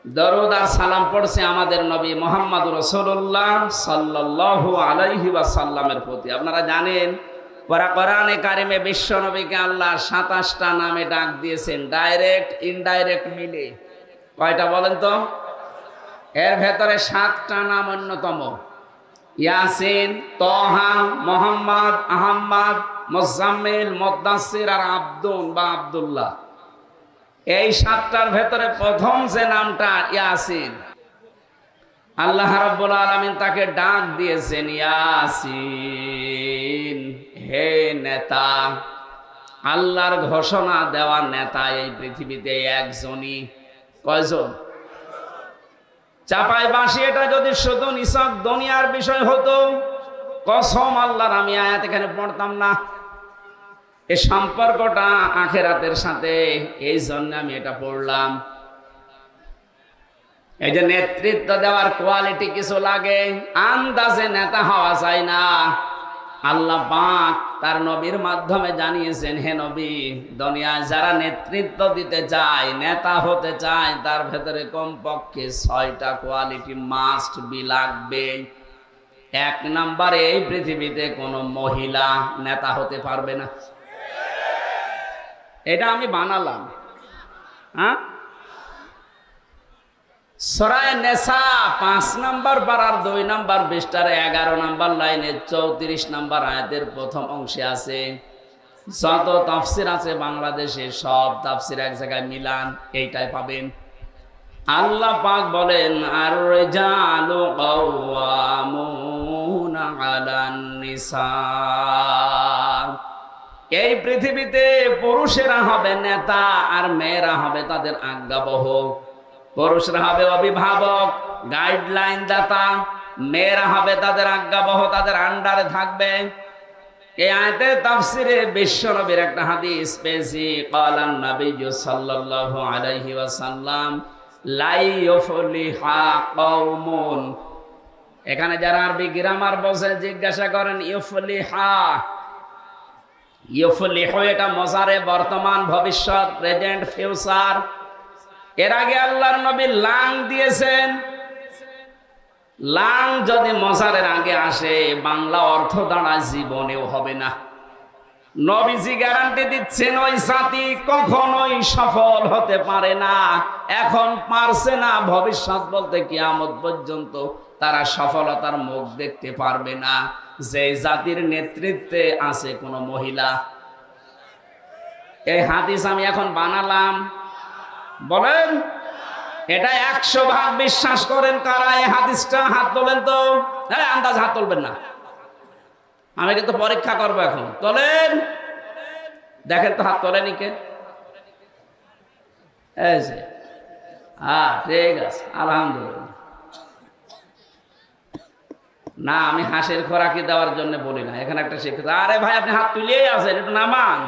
দরুদ আর সালাম পড়ছে আমাদের নবী মুহাম্মদ রাসূলুল্লাহ সাল্লাল্লাহু আলাইহি ওয়াসাল্লামের প্রতি। আপনারা জানেন কোরআনে কারিমে বিশ্ব নবীকে আল্লাহ ২৭টা নামে ডাক দিয়েছেন, ডাইরেক্ট ইনডাইরেক্ট মিলে। কয়টা বলেন তো? এর ভেতরে ৭টা নাম অন্যতম। ইয়াসিন, তহা, মোহাম্মদ, আহম্মদ, মুজাম্মিল, মুদ্দাসসির আর আব্দুন বা আব্দুল্লাহ। এই ৭টার ভেতরে প্রথম যে নামটা ইয়াসিন, আল্লাহ রাব্বুল আলামিন তাকে ডাক দিয়েছেন ইয়াসিন, হে নেতা। আল্লাহর ঘোষণা দেওয়া নেতা এই পৃথিবীতে একজনই। কয়জন? চাপাই বাঁশি এটা যদি শুধু নিছক দুনিয়ার বিষয় হতো, কসম আল্লাহর, আমি আয়াত এখানে পড়তাম না। এই সম্পর্কটা আখিরাতের সাথে, এই জন্য আমি এটা পড়লাম। এই যে নেতৃত্ব দেওয়ার কোয়ালিটি কিছু লাগে, আন্দাজে নেতা হওয়া যায় না। আল্লাহ পাক তার নবীর মাধ্যমে জানিয়েছেন, হে নবী, দুনিয়ায় যারা নেতৃত্ব দিতে চায়, নেতা হতে চায়, তার ভেতরে কমপক্ষে ৬টা কোয়ালিটি মাস্ট বি লাগবে। ১ নম্বরে, এই পৃথিবীতে কোনো মহিলা নেতা হতে পারবে না। এটা আমি বানালাম। হ্যাঁ, সূরা নেসা ৫ নম্বর পারার ২ নম্বর পৃষ্ঠার ১১ নম্বর লাইনে ৩৪ নম্বর আয়াতের প্রথম অংশে আছে। যত তাফসির আছে বাংলাদেশে, সব তাফসির এক জায়গায় মিলান, এইটাই পাবেন। আল্লাহ পাক বলেন, আর রিজালু কাওয়ামুনা আলান নিসা। এই পৃথিবীতে পুরুষেরা হবে নেতা আর মেয়েরা হবে তাদের আজ্ঞাবহ। পুরুষরা হবে অভিভাবক, গাইডলাইন দাতা, মেয়েরা হবে তাদের আজ্ঞাবহ, তাদের আন্ডারে থাকবে। এই আয়াতের তাফসিরে বিশ্ব নবীর একটা হাদিস পেয়েছি, ক্বালান নাবিয়্যু সাল্লাল্লাহু আলাইহি ওয়াসাল্লাম লা ইউফলিহা কওমুন। এখানে যারা আরবি গ্রামার বোঝে জিজ্ঞাসা করেন, ইউফলিহা, ইউফলিহু এটা মজারে, বর্তমান, ভবিষ্যৎ, প্রেজেন্ট, ফিউচার। এর আগে আল্লাহর নবী লাং দিয়েছেন। লাং যদি মজারের আগে আসে, বাংলা অর্থ দাঁড়ায় জীবনেও হবে না। নবীজি গ্যারান্টি দিচ্ছেন, ওই জাতি কখনোই সফল হতে পারে না, এখন পারছে না, ভবিষ্যৎ বলতে কিয়ামত পর্যন্ত তারা সফলতার মুখ দেখতে পারবে না, যে জাতির নেতৃত্বে আছে কোনো মহিলা। এই হাদিস আমি এখন বানালাম। বলেন, এটা ১০০% বিশ্বাস করেন কারা এই হাদিসটা? হাত তোলেন তো। হ্যাঁ, আন্দাজ হাত তুলবেন না, আমি কিন্তু পরীক্ষা করবো এখন। তোলেন, দেখেন তো হাত তোলেনি কে? এই যে, হ্যাঁ ঠিক আছে, আলহামদুলিল্লাহ। না, আমি হাঁসের খোরাকি দেওয়ার জন্য বলি না, এখানে একটা শিক্ষা। আরে ভাই, আপনি হাত তুলিয়েই আছেন, একটু নামান।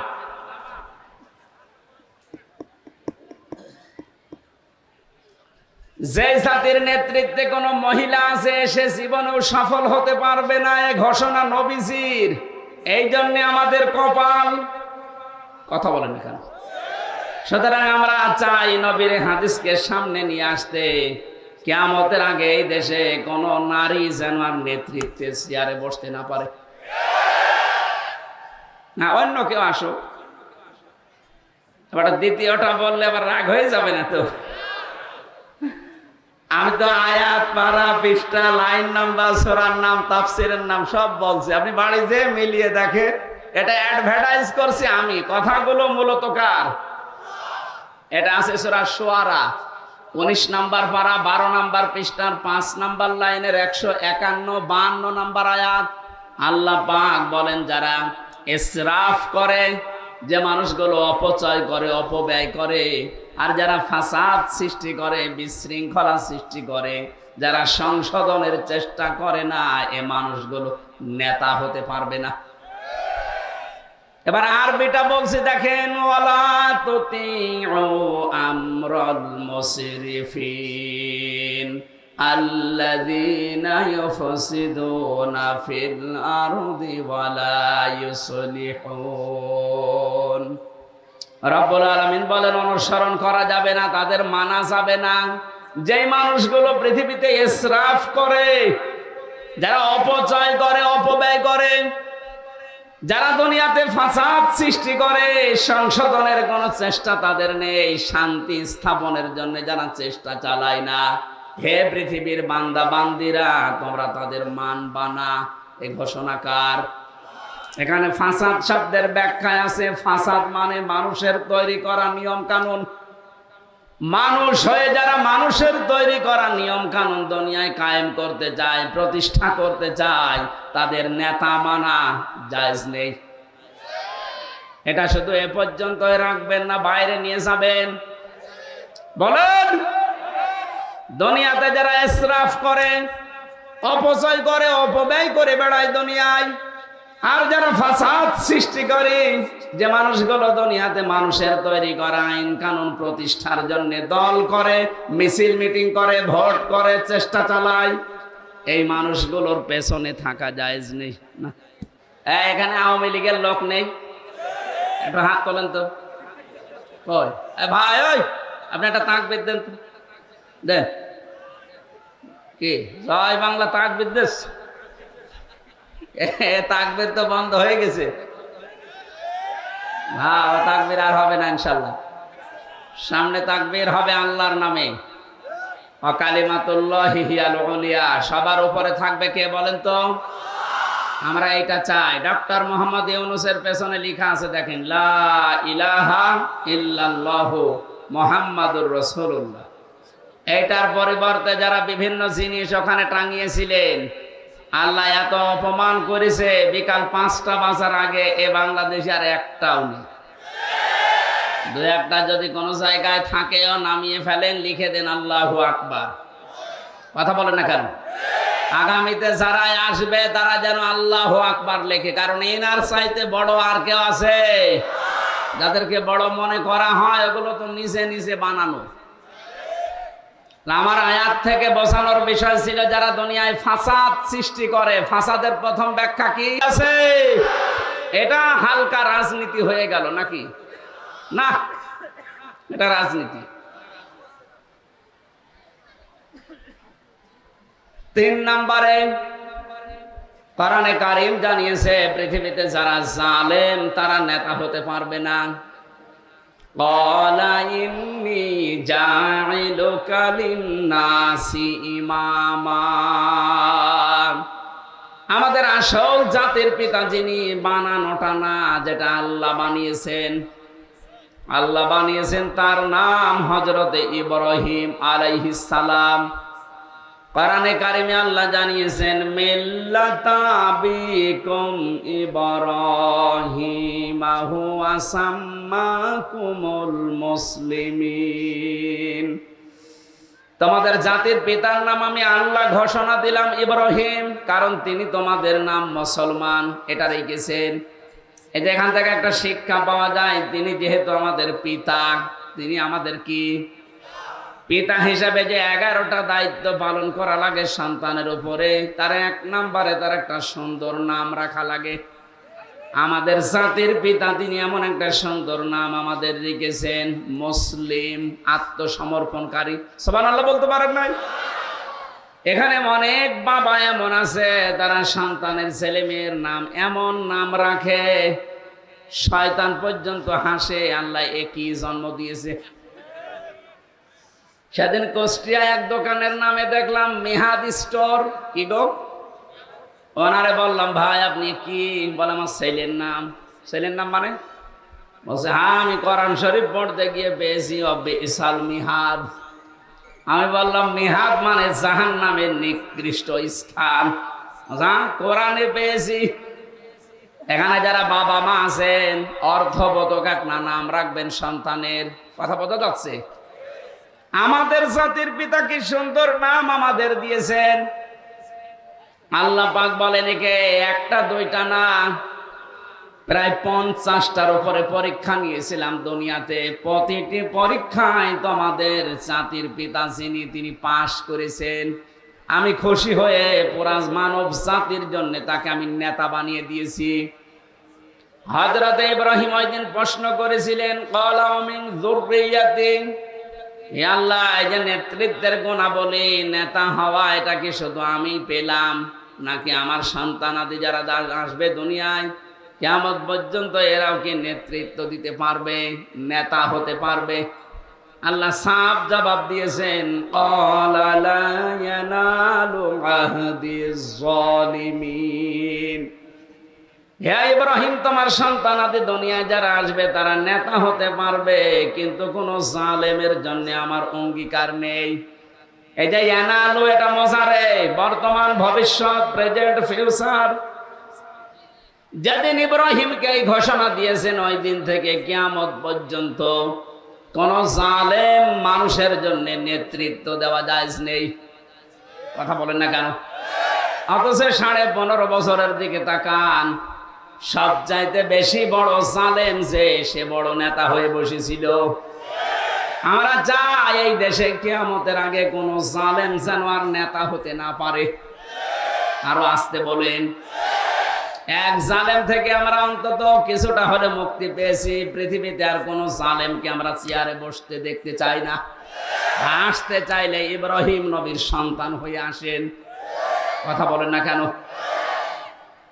যে জাতির নেতৃত্বে কোনো মহিলা আছে, সে জীবনেও সফল হতে পারবে না, এ ঘোষণা নবীজির। এই জন্য আমাদের কপাল। কথা বলেন এখানে। সুতরাং আমরা চাই নবীর হাদিসকে সামনে নিয়ে আসতে। কিয়ামতের আগে এই দেশে কোনো নারী যেন আর নেতৃত্বের চেয়ারে বসতে না পারে। না, অন্য কেউ আসো। এবার দ্বিতীয়টা বললে আবার রাগ হয়ে যাবে না তো? আমি তো আয়াত, পারা, পৃষ্ঠা, লাইন নাম্বার, সূরার নাম, তাফসীরের নাম সব বলছি। আপনি বাড়ি যেয়ে মিলিয়ে দেখেন। এটা অ্যাডভার্টাইজ করছি আমি। কথাগুলো মূলত কার? এটা আছে সূরা শুআরা ১৯ নাম্বার পারা, ১২ নাম্বার পৃষ্ঠার ৫ নাম্বার লাইনের ১৫১-৫২ নাম্বার আয়াত। আল্লাহ পাক বলেন, যারা ইসরাফ করে, যে মানুষগুলো অপচয় করে, অপব্যয় করে, আর যারা ফাসাদ সৃষ্টি করে, বিশৃঙ্খলা সৃষ্টি করে, যারা সংশোধনের চেষ্টা করে না, এ মানুষগুলো নেতা হতে পারবে না। এবার আরবিটা বলছি, দেখেন, ওয়ালা তুতিউ আমরাল মুসরিফিন আল্লাযীনা ইউফসিদুনা ফিল আরদি ওয়ালা ইউসলিহুন। রব্বুল আলামিন বলেন, অনুসরণ করা যাবে না, তাদের মানা যাবে না, যে মানুষগুলো পৃথিবীতে ইসরাফ করে, যারা অপচয় করে, অপব্যয় করে, যারা দুনিয়াতে ফাসাদ সৃষ্টি করে, সংশোধনের কোন চেষ্টা তাদের নেই, শান্তি স্থাপনের জন্য যারা চেষ্টা চালায় না, হে পৃথিবীর বান্দা বান্দিরা, তোমরা তাদের মানবা না। এই ঘোষণাকার। এখানে ফাসাদ শব্দের ব্যাখ্যায় আছে, ফাসাদ মানে মানুষের তৈরি করা নিয়ম কানুন। মানুষ হয়ে যারা মানুষের তৈরি করা নিয়ম কানুন দুনিয়ায় কায়েম করতে চায়, প্রতিষ্ঠা করতে চায়, তাদের নেতা মানা জায়েজ নেই। এটা শুধু এ পর্যন্তই রাখবেন না, বাইরে নিয়ে যাবেন? বলেন। দুনিয়াতে যারা ইসরাফ করে, অপচয় করে, অপব্যয় করে বেড়ায় দুনিয়ায়, আর যারা ফাসাদ সৃষ্টি করে, যে মানুষগুলো দুনিয়াতে মানুষের তৈরি করা আইন কানুন প্রতিষ্ঠার জন্য দল করে, মিছিল মিটিং করে, ভোট করে, চেষ্টা চালায়, এই মানুষগুলোর পেছনে থাকা জায়েজ নেই। না, এখানে আওয়ামী লীগের লোক নেই? একটু হাত তোলেন তো। কই ভাই, ওই আপনি একটা তাকবীর দেন তো, দেন। কি জয় বাংলা তাকবীর দেশ? তাকবীর তো বন্ধ হয়ে গেছে। হ্যাঁ, তাকবীর আর হবে না ইনশাল্লাহ। সামনে তাকবীর হবে আল্লাহর নামে। কালিমাতুল্লাহি হিয়াল উলিয়া, সবার উপরে থাকবে কে বলেন তো? আমরা এটা চাই। ডক্টর মোহাম্মদ ইউনূসের পেছনে লেখা আছে, দেখেন, লা ইলাহা ইল্লাল্লাহু মুহাম্মাদুর রাসূলুল্লাহ। এটার পরিবর্তে যারা বিভিন্ন জিনিস ওখানে টাঙিয়েছিলেন, আল্লাহ এত অপমান করেছে, বিকাল 5টা বাজার আগে এ বাংলাদেশে আর একটাও নেই। দু একটা যদি কোনো জায়গায় থাকেও নামিয়ে ফেলেন, লিখে দেন আল্লাহু আকবার। কথা বলেন না কেন? আগামীতে যারা আসবে তারা যেন আল্লাহু আকবার লেখে, কারণ এনার চাইতে বড় আর কেউ আছে? যাদেরকে বড় মনে করা হয় ওগুলো তো নিচে নিচে বানানো। আমার আয়াত থেকে বোঝানোর বিষয় ছিল, যারা দুনিয়ায় ফাসাদ সৃষ্টি করে, ফাসাদের প্রথম ব্যাখ্যা কি আছে? এটা হালকা রাজনীতি হয়ে গেল নাকি? না, এটা রাজনীতি। 3 নম্বরে কোরআনে কারীম জানিয়েছে, পৃথিবীতে যারা জালেম তারা নেতা হতে পারবে না। ক্বালা ইন্নী জাইলুকা লিন্নাসি ইমামা। আমাদের আসল জাতির পিতা যিনি, বানানোটা না, যেটা আল্লাহ বানিয়েছেন। আল্লাহ বানিয়েছেন, তার নাম হযরতে ইব্রাহিম আলাইহিস সালাম। কোরআনে কারিমে আল্লাহ জানিয়েছেন, মিল্লাতা আবিকুম ইব্রাহিম হুয়া সাম্মাকুমুল মুসলিমিন। তোমাদের জাতির পিতার নাম আমি আল্লাহ ঘোষণা দিলাম ইব্রাহিম, কারণ তিনি তোমাদের নাম মুসলমান, এটা রেখেছেন। এই যে এখান থেকে একটা শিক্ষা পাওয়া যায়, তিনি যেহেতু আমাদের পিতা, তিনি আমাদের কি? পিতা হিসাবে যে 11টা দায়িত্ব পালন করা লাগে সন্তানের উপরে, তার 1 নম্বরে তার একটা সুন্দর নাম রাখা লাগে। আমাদের জাতির পিতা তিনি এমন একটা সুন্দর নাম আমাদের রেখেছেন, মুসলিম, আত্মসমর্পণকারী। সুবহানাল্লাহ বলতে পারেন নাই? এখানে অনেক বাবা এমন আছে, তারা সন্তানের ছেলে মেয়ের নাম এমন নাম রাখে, শয়তান পর্যন্ত হাসে, আল্লাহ একই জন্ম দিয়েছে। সেদিন কুষ্টিয়ায় এক দোকানের নামে দেখলাম মিহাদ স্টোর। কি গো? ওনারে বললাম, ভাই আপনি কি? বলে, আমার ছেলের নাম। ছেলের নাম মানে? বলছে, হ্যাঁ আমি কোরআন শরীফ পড়তে গিয়ে পেয়েছি বিসাল মিহাদ। আমি বললাম, মিহাদ মানে জাহান্নামের নিকৃষ্ট স্থান। হ্যাঁ, কোরআনে পেয়েছি। এখানে যারা বাবা মা আছেন, অর্থবোধক একটা নাম রাখবেন সন্তানের। কথা বোঝা যাচ্ছে? আমাদের জাতির পিতা কি সুন্দর নাম আমাদের দিয়েছেন। আল্লাহ পাক বলেন, একে 1টা 2টা না, প্রায় 50টার উপরে পরীক্ষা নিয়েছিলাম দুনিয়াতে। প্রতিটি পরীক্ষায় তোমাদের জাতির পিতা যিনি, তিনি পাশ করেছেন। আমি খুশি হয়ে পুরা মানব জাতির জন্য তাকে আমি নেতা বানিয়ে দিয়েছি। হযরত ইব্রাহিম ওই দিন প্রশ্ন করেছিলেন, ক্বালা মিন যুররিয়াতি, হে আল্লাহ, এই যে নেতৃত্বের গুণাবলী, নেতা হওয়া, এটা কি শুধু আমি পেলাম, নাকি আমার সন্তানাদি যারা আসবে দুনিয়ায় কিয়ামত পর্যন্ত এরাও কি নেতৃত্ব দিতে পারবে, নেতা হতে পারবে? আল্লাহ সাফ জবাব দিয়েছেন, ক্বালা লা ইয়ানালু আহদিজ জালিমিন। হে ইব্রাহিম, তোমার সন্তানাদি দুনিয়ায় যারা আসবে তারা নেতা হতে পারবে, কিন্তু কোন জালেমের জন্য আমার অঙ্গীকার নেই। এই যে ইয়ানালু, এটা মজারে, বর্তমান, ভবিষ্যৎ, প্রেজেন্ট, ফিউচার। যেদিন ইব্রাহিমকে এই ঘোষণা দিয়েছেন ওই দিন থেকে কিয়ামত পর্যন্ত কোন জালেম মানুষের জন্য নেতৃত্ব দেওয়া জায়েজ নেই। কথা বলেন না কেন? অথচ 15.5 বছরের দিকে তাকান, সবচাইতে বেশি বড় জালেম যে, সে বড় নেতা হয়ে বসেছিল। আমরা চাই এই দেশে কিয়ামতের আগে কোন জালেম যেন আর নেতা হতে না পারে। আরো আসতে বলেন। এক জালেম থেকে আমরা অন্তত কিছুটা হলে মুক্তি পেয়েছি। পৃথিবীতে আর কোন জালেমকে আমরা চেয়ারে বসতে দেখতে চাই না। আসতে চাইলে ইব্রাহিম নবীর সন্তান হয়ে আসেন। কথা বলেন না কেন?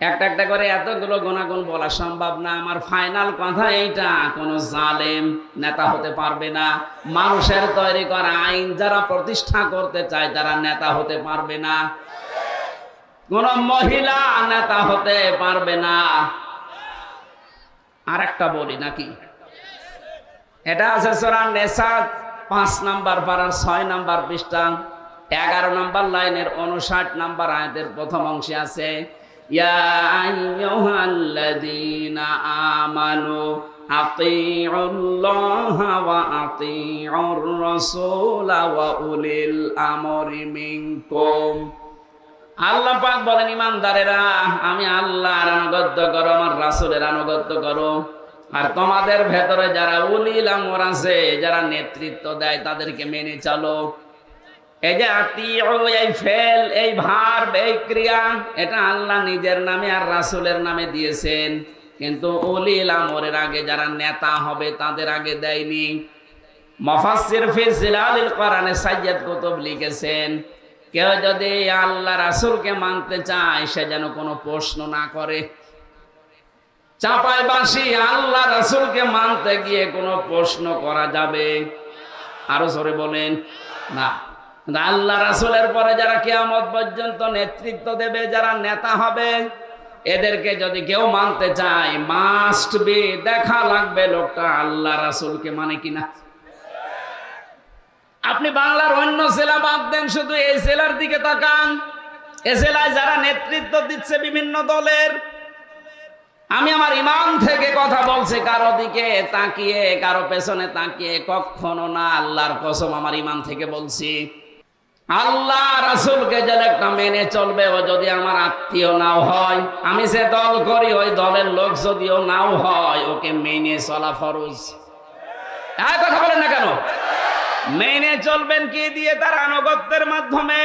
একটা একটা করে এতগুলো গুণাগুণ বলা সম্ভব না। আমার ফাইনাল কথা এইটা, কোন জালেম নেতা হতে পারবে না। মানুষের তৈরি করা আইন যারা প্রতিষ্ঠা করতে চায় তারা নেতা হতে পারবে না। কোন মহিলা নেতা হতে পারবে না। আর একটা বলি নাকি, এটা আছে সূরা নিসা 5 নম্বর পারার 6 নম্বর পৃষ্ঠা 11 নম্বর লাইনের 59 নম্বর আয়াতের প্রথম অংশে আছে, ইয়া আইয়ুহাল্লাযীনা আমানু আতিউল্লাহা ওয়া আতিউর রাসূলা ওয়া উলিল আমরি মিনকুম। আল্লাহ পাক বলেন, ইমানদারেরা, আমি আল্লাহর আনুগত্য করো, আমার রাসূলের আনুগত্য করো, আর তোমাদের ভেতরে যারা উলিল আমর আছে, যারা নেতৃত্ব দেয়, তাদেরকে মেনে চলো। এই যে আতিউ, এই ফেল, এই ভার্ব, এই ক্রিয়া, এটা আল্লাহ নিজের নামে আর রাসূলের নামে দিয়েছেন, কিন্তু উলিল আমরের আগে যারা নেতা হবে তাদের আগে দেয়নি। মুফাসসির ফি জিলালিল কোরআনে সাইয়্যিদ কুতুব লিখেছেন, কেউ যদি আল্লাহ রাসূলকে মানতে চায় সে যেন কোনো প্রশ্ন না করে। চাপাই বাসি আল্লাহ রাসূলকে মানতে গিয়ে কোনো প্রশ্ন করা যাবে? আরো জোরে বলেন না। আল্লাহ রাসূলের পরে যারা কিয়ামত পর্যন্ত নেতৃত্ব দেবে, যারা নেতা হবে, এদেরকে যদি কেউ মানতে চায়, মাস্ট বি, দেখা লাগবে লোকটা আল্লাহ রাসূলকে মানে কিনা। আপনি বাংলার অন্য জেলা বাদ দেন, শুধু এই জেলার দিকে তাকান। এই জেলায় যারা নেতৃত্ব দিচ্ছে বিভিন্ন দলের, আমি আমার ঈমান থেকে কথা বলছি, কারো দিকে তাকিয়ে, কারো পেছনে তাকিয়ে কখনো না। আল্লাহর কসম, আমার ঈমান থেকে বলছি, আল্লাহ রাসূলকে যে একটা মেনে চলবে, ও যদি আমার আত্মীয় নাও হয়, আমি যে দল করি ওই দলের লোক যদিও নাও হয়, ওকে মেনে চলা ফরজ। আর কথা বলেন না কেন? মেনে চলবেন কি দিয়ে? তার আনুগত্যের মাধ্যমে।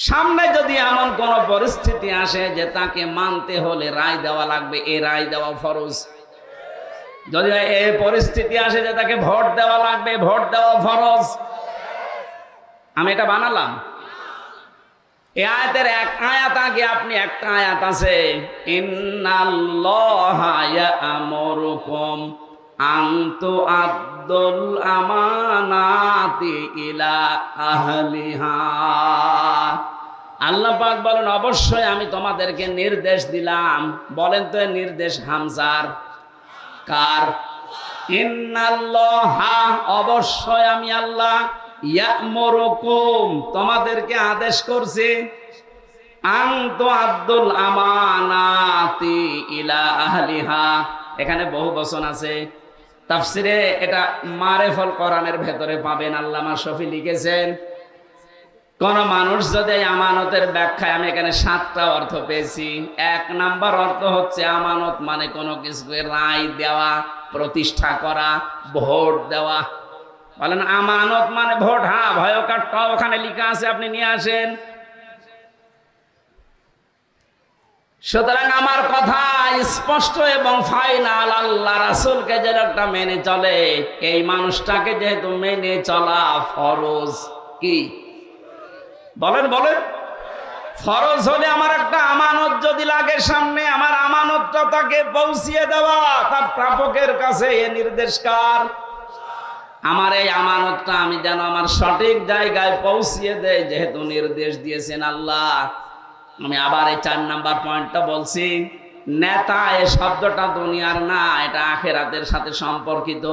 সামনে যদি এমন কোন পরিস্থিতি আসে যে তাকে মানতে হলে রায় দেওয়া লাগবে, এই রায় দেওয়া ফরজ। যদি এই পরিস্থিতি আসে যে তাকে ভোট দেওয়া লাগবে, ভোট দেওয়া ফরজ। আমি এটা বানালাম। এই আয়াতের এক আয়াত আগে আপনি একটা আয়াত আছে, ইন্নাল্লাহা ইয়া'মুরুকুম আনতু আদ্দুল আমানাতি ইলা আহলিহা। আল্লাহ পাক বলেন, অবশ্যই আমি তোমাদেরকে নির্দেশ দিলাম। বলেন তো নির্দেশ হামজার কার? ইন্নাল্লাহা, অবশ্যই আমি আল্লাহ, ইয়া'মুরুকুম, তোমাদেরকে আদেশ করছি, আনতু আদ্দুল আমানাতি ইলা আহলিহা। এখানে বহু বচন আছে। তাফসিরে এটা মারেফুল কোরআনের ভেতরে পাবেন, আল্লামা শফি লিখেছেন, কোন মানুষ যদি আমানতের ব্যাখ্যায়, আমি এখানে 7টা অর্থ পেয়েছি। 1 নাম্বার অর্থ হচ্ছে আমানত মানে কোনো কিছুকে রায় দেওয়া, প্রতিষ্ঠা করা, ভোট দেওয়া। বলেন আমানত মানে ভোট? হ্যাঁ, ভয়কারটা ওখানে লেখা আছে, আপনি নিয়ে আসেন। সুতরাং আমার কথা স্পষ্ট এবং ফাইনাল, আল্লাহ রাসূলকে যে লোকটা মেনে চলে, এই মানুষটাকে যেহেতু মেনে চলা ফরজ। কি বলেন বলেন? ফরজ হলে আমার একটা আমানত যদি লাগে সামনে, আমার আমানতটা তাকে পৌঁছিয়ে দেওয়া, তার প্রাপকের কাছে এ নির্দেশ কার? আমার এই আমানতটা আমি যেন আমার সঠিক জায়গায় পৌঁছিয়ে দেয়, যেহেতু নির্দেশ দিয়েছেন আল্লাহ। আমি আবার এই 4 নাম্বার পয়েন্টটা বলছি, নেতা এই শব্দটা দুনিয়ার না, এটা আখিরাতের সাথে সম্পর্কিত।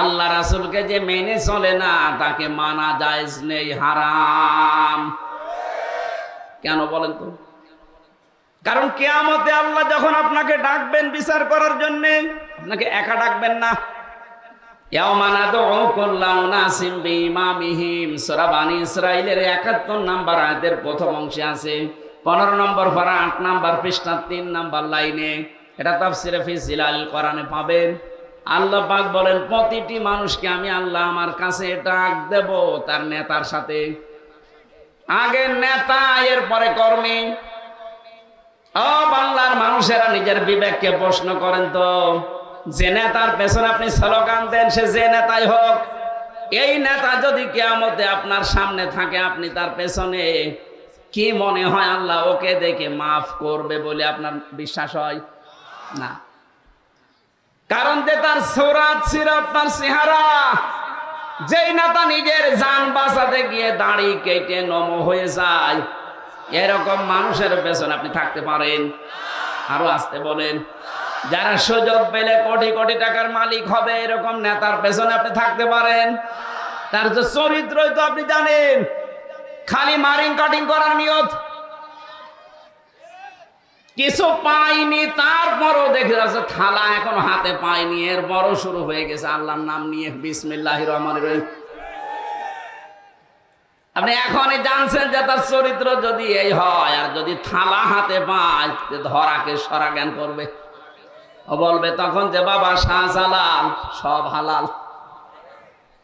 আল্লাহ রাসূলকে যে মেনে চলে না, তাকে মানা জায়েজ নেই, হারাম। কেন বলেন তো? কারণ কিয়ামতে আল্লাহ যখন আপনাকে ডাকবেন বিচার করার জন্য, আপনাকে একা ডাকবেন না। ইয়াওমা নাদউ কুল্লা উনাসিম বিইমামিহিম, সূরা বানী ইসরাঈলের ৭১ নাম্বার আয়াতের প্রথম অংশে আছে, 15 নম্বর পারা 8 নাম্বার পৃষ্ঠা 3 নাম্বার লাইনে। এটা তাফসীরে ফি জিলালিল কোরআনে পাবেন। আল্লাহ পাক বলেন, প্রতিটি মানুষকে আমি আল্লাহ আমার কাছে ডাক দেব তার নেতার সাথে। আগে নেতা, এরপরে কর্মী। ও বাংলার মানুষেরা, নিজের বিবেককে প্রশ্ন করেন তো, যে নেতার পেছনে আপনি স্লোগান দেন, সে যে নেতাই হোক, এই নেতা যদি কিয়ামতে আপনার সামনে থাকে, আপনি তার পেছনে, কি মনে হয় আল্লাহ ওকে দেখে মাফ করবে বলে আপনার বিশ্বাস হয়? না। কারণ যে তার সূরাত সিরাত, তার চেহারা, যেই নেতা নিজের জান বাঁচাতে গিয়ে দাড়ি কেটে নম হয়ে যায়, এরকম মানুষের পেছনে আপনি থাকতে পারেন? আরো আসতে বলেন। যারা সুযোগ পেলে কোটি কোটি টাকার মালিক হবে, এরকম নেতার পেছনে আপনি থাকতে পারেন? তার যে চরিত্রই তো আপনি জানেন, খালি মারিং কাটিং করার নিয়ত। কিছু পাইনি, তারপরও দেখে যাচ্ছে থালা এখনো হাতে পাইনি, এর বড় শুরু হয়ে গেছে আল্লাহর নাম নিয়ে, বিসমিল্লাহির রহমানির রহিম। আপনি এখনই জানছেন যে তার চরিত্র যদি এই হয়, আর যদি থালা হাতে পায়, ধরাকে সরা জ্ঞান করবে। ও বলবে তখন যে বাবা শাহজালাল সব হালাল।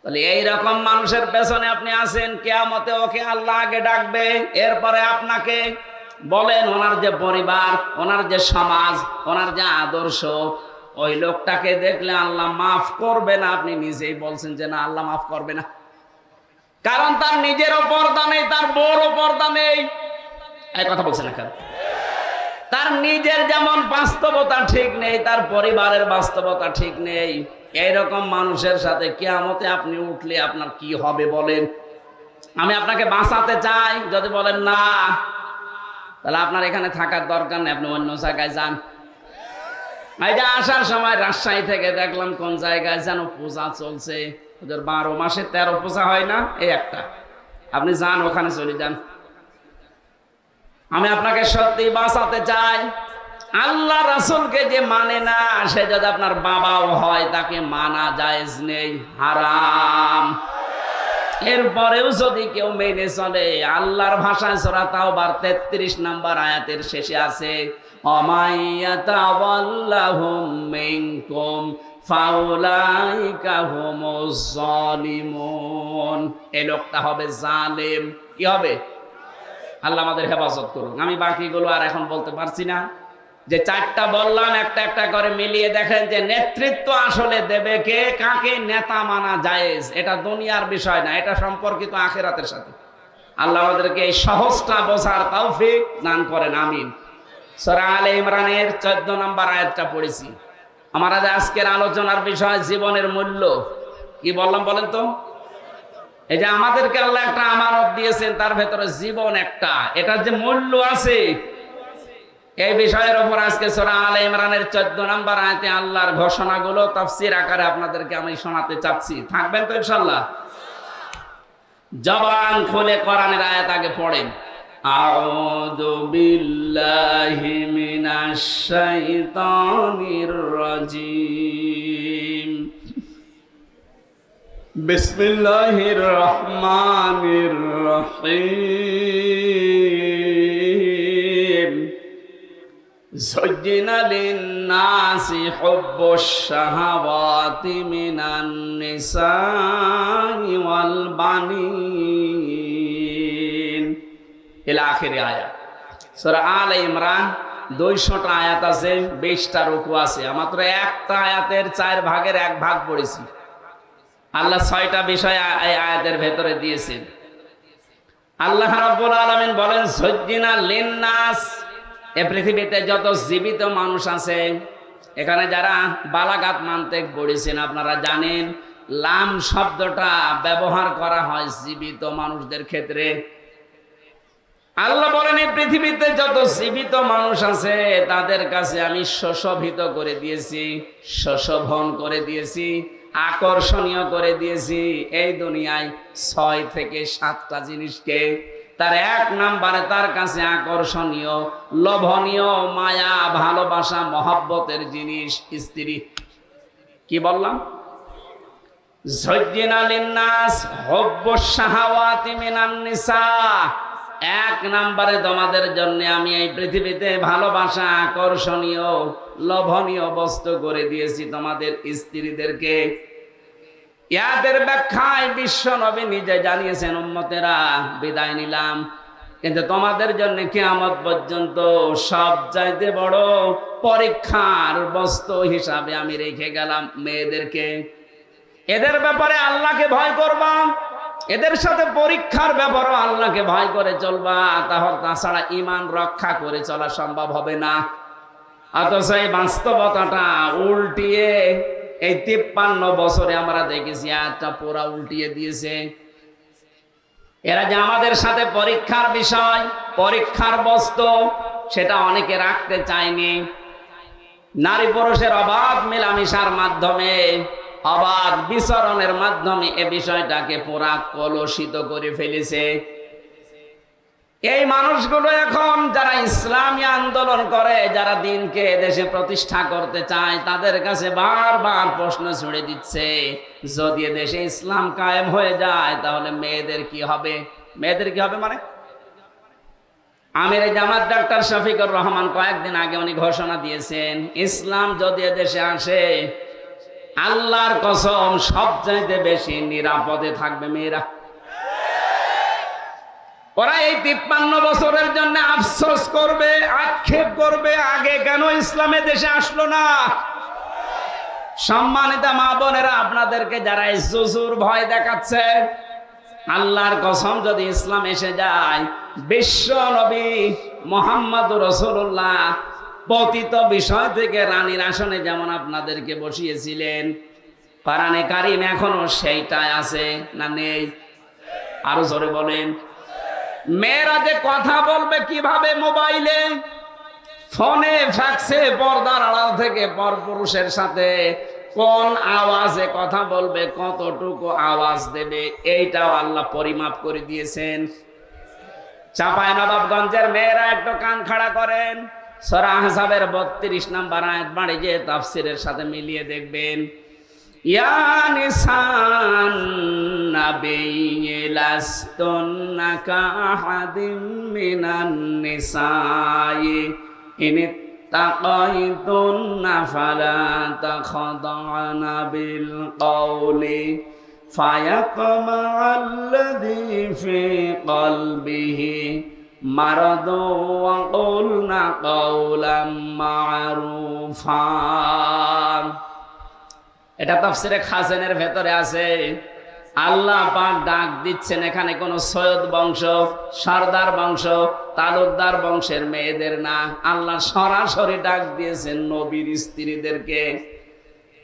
তাহলে এইরকম মানুষের পেছনে আপনি আছেন, কিয়ামতে ওকে আল্লাহ আগে ডাকবে, এরপরে আপনাকে। বলেন, ওনার যে পরিবার, ওনার যে সমাজ, ওনার যে আদর্শ, ওই লোকটাকে দেখলে আল্লাহ মাফ করবে না। আপনি নিজেই বলছেন যে না, আল্লাহ মাফ করবে না। কারণ তার নিজেরও পর্দা নেই, তার বড় পর্দা নেই। এই কথা বলছে না কেন? তার নিজের যেমন বাস্তবতা ঠিক নেই, তার পরিবারের বাস্তবতা ঠিক নেই। এইরকম মানুষের সাথে কিয়ামতে আপনি উঠলে আপনার কি হবে বলেন? আমি আপনাকে বাঁচাতে চাই, যদি বলেন না, তাহলে আপনার এখানে থাকার দরকার নেই, আপনি অন্য জায়গায় যান। এই যে আসার সময় রাজশাহী থেকে দেখলাম কোন জায়গায় যেন পূজা চলছে, ওদের 12 মাসে 13 পূজা হয় না, এই একটা। আপনি যান, ওখানে চলে যান। আমি আপনাকে সত্যি বাঁচাতে চাই। আল্লাহ রাসূলকে যে মানে না, সে যদি আপনার বাবাও হয়, তাকে মানা জায়েজ নেই, হারাম। এরপরেও যদি কেউ মেনে চলে, আল্লাহর ভাষায় সূরা তাওবার 33 নাম্বার আয়াতের শেষে আছে, অমাইয়াতাওয়াল্লাহুম মিনকুম ফাউলাইকা হুমুজ জালিমুন। এই লোকটা হবে জালেম। কি হবে? আল্লাহ আমাদের হেফাজত করুন। আমি বাকিগুলো আর এখন বলতে পারছি না। যে 4টা বললাম, একটা একটা করে মিলিয়ে দেখেন যে নেতৃত্ব আসলে দেবে কে, কাকে নেতা মানা জায়েজ। এটা দুনিয়ার বিষয় না, এটা সম্পর্কিত আখিরাতের সাথে। আল্লাহ আমাদেরকে এই সহজটা বোঝার তৌফিক দান করেন, আমিন। সূরা আলে ইমরানের 14 নম্বর আয়াতটা পড়েছি। আমার আজকের আলোচনার বিষয় জীবনের মূল্য। কি বললাম বলেন তো? এই যে আমাদেরকে আল্লাহ একটা আমানত দিয়েছেন, তার ভেতরে জীবন একটা, এটার যে মূল্য আছে, এই বিষয়ের উপর আজকে সূরা আলে ইমরানের 14 নম্বর আয়াতে আল্লাহর ঘোষণাগুলো তাফসীর আকারে আপনাদেরকে আমি শোনাতে চাচ্ছি। থাকবেন তো ইনশাআল্লাহ? জবান খুলে কোরআনের আয়াত আগে পড়েন। আউযু বিল্লাহি মিনাশ শাইতানির রাজীম। বিসমিল্লাহির রহমানির রহিম। যুজ্জিনা লিন-নাসি হুব্বুশ শাহাওয়াতি মিনান নিসাই ওয়াল বানিন ইলা আখির আয়াত। সূরা আলে ইমরান 200টা আয়াত আছে, 20টা রুকু আছে, মাত্র একটা আয়াতের 4 ভাগের 1 ভাগ পড়েছি। আল্লাহ 6টা বিষয় এই আয়াতের ভেতরে দিয়েছেন। আল্লাহ রাব্বুল আলামিন বলেন সজ্জিনা লিন্নাস, এই পৃথিবীতে যত জীবিত মানুষ আছে, এখানে যারা বালাগাত মানতেক পড়েছেন আপনারা জানেন লাম শব্দটা ব্যবহার করা হয় জীবিত মানুষদের ক্ষেত্রে। আল্লাহ বলেন এই পৃথিবীতে যত জীবিত মানুষ আছে তাদের কাছে আমি সুশোভিত করে দিয়েছি, সুশোভন করে দিয়েছি, আকর্ষণীয় করে দিয়েছি। এই দুনিয়ায় 6 থেকে 7টা জিনিসকে তার 1 নম্বরে তার কাছে আকর্ষণীয়, লোভনীয়, মায়া, ভালোবাসা, মহব্বতের জিনিস স্ত্রী। কি বললাম? যায়্যিনা লিন্নাস হুব্বুশ শাহাওয়াতি মিনান নিসা। 1 নম্বরে তোমাদের জন্য আমি এই পৃথিবীতে ভালোবাসা, আকর্ষণীয়, লোভনীয় বস্তু করে দিয়েছি তোমাদের স্ত্রীদেরকে। ইয়াদের ব্যাখ্যায় বিশ্ব নবী নিজে জানিয়েছেন উম্মতেরা বিদায় নিলাম, কিন্তু তোমাদের জন্য কিয়ামত পর্যন্ত সবচাইতে বড় পরীক্ষার বস্তু হিসাবে আমি রেখে গেলাম মেয়েদেরকে। এদের ব্যাপারে আল্লাহকে ভয় করবা, এদের সাথে পরীক্ষার ব্যাপারও আল্লাহকে ভয় করে চলবা, তাহলে তাছাড়া ঈমান রক্ষা করে চলা সম্ভব হবে না। অথচ এই বাস্তবতাটা উল্টিয়ে এই 53 বছরে আমরা দেখেছি একটা পুরা উল্টিয়ে দিয়েছে। এরা যে আমাদের সাথে পরীক্ষার বিষয়, পরীক্ষার বস্তু, সেটা অনেকে রাখতে চায়নি। নারী পুরুষের অবাধ মেলামেশার মাধ্যমে, অবাধ বিচরণের মাধ্যমে এ বিষয়টাকে পুরা কলুষিত করে ফেলেছে। এই মানুষগুলো এখন যারা ইসলামী আন্দোলন করে, যারা দিনকে দেশে প্রতিষ্ঠা করতে চায়, তাদের কাছে বারবার প্রশ্ন ছুড়ে দিচ্ছে যদি দেশে ইসলাম কায়েম হয়ে যায় তাহলে মেয়েদের কি হবে? মেয়েদের কি হবে মানে আমির জামাত ডাক্তার শফিকুর রহমান কয়েকদিন আগে উনি ঘোষণা দিয়েছেন ইসলাম যদি দেশে আসে আল্লাহর কসম সবচাইতে বেশি নিরাপদে থাকবে মেয়েরা। ওরা এই 53 বছরের জন্য আফসোস করবে, আক্ষেপ করবে আগে কেন ইসলামে দেশে আসলো না। সম্মানিত মা বোনেরা, আপনাদেরকে যারা জুজুর ভয় দেখাচ্ছে, আল্লাহর কসম যদি ইসলাম এসে যায়, বিশ্ব নবী মুহাম্মদুর রাসূলুল্লাহ পতিত বিষয় থেকে রানীর আসনে যেমন আপনাদেরকে বসিয়েছিলেন, কোরআনে কারীম এখনো সেইটাই আছে না নেই? আরো জোরে বলেন। মেয়েরা যে কথা বলবে কিভাবে, মোবাইলে, ফোনে, ফ্যাক্সে, পর্দার আড়াল থেকে পরপুরুষের সাথে কোন আওয়াজে কথা বলবে, কতটুকু আওয়াজ দেবে, এইটাও আল্লাহ পরিমাপ করে দিয়েছেন। চাঁপাইনবাবগঞ্জের মেয়েরা একটু কান খাড়া করেন, সূরা আহজাবের 32 নম্বর আয়াত বাড়ি যে তাফসীরের সাথে মিলিয়ে দেখবেন। ইয়া নিসান নাবিয়্যি লাস্তুন্না কাহাদিম মিনান নিসাই ইন তাকাইতুন্না ফালা তাখদা'না বিল কওলি ফায়াতমা'আল্লাযী ফী কলবিহি মারাদু ওয়া কুলনা কাওলাম মা'রুফা। এটা তাফসীরে খাজেনের ভেতরে আছে। আল্লাহ পাক ডাক দিচ্ছেন এখানে কোন সৈয়দ বংশ, সরদার বংশ, তালুকদার বংশের মেয়েদের না, আল্লাহ সরাসরি ডাক দিয়েছেন নবীর স্ত্রীদেরকে।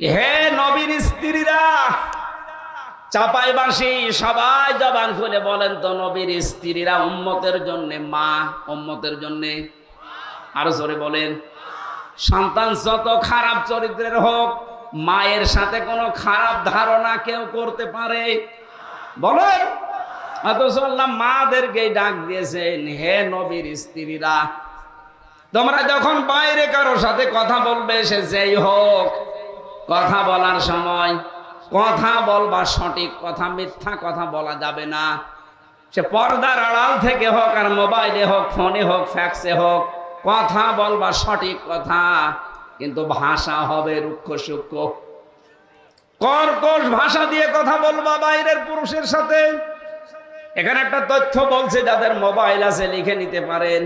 হে নবীর স্ত্রীরা, চাপাইবাসী সবাই জবান খুলে বলেন তো, নবীর স্ত্রীরা উম্মতের জন্য মা, উম্মতের জন্য আরো জোরে বলেন। সন্তান যত খারাপ চরিত্রের হোক, মায়ের সাথে কোনো খারাপ ধারণা কেউ করতে পারে বলেন? অথচ আল্লাহ মাদেরকে ডাক দিয়েছেন, হে নবীর স্ত্রীরা, তোমরা যখন বাইরে কারোর সাথে কথা বলবে, সে যেই হোক, কথা বলার সময় কথা বলবা সঠিক কথা, মিথ্যা কথা বলা যাবে না। সে পর্দার আড়াল থেকে হোক, আর মোবাইলে হোক, ফোনে হোক, ফ্যাক্সে হোক, কথা বলবা সঠিক কথা, কিন্তু ভাষা হবে রুক্ষ সূক্ষ্ম, কর্কশ ভাষা দিয়ে কথা বলবা বাইরের পুরুষের সাথে। এখানে একটা তথ্য বলছে, যাদের মোবাইল আছে লিখে নিতে পারেন।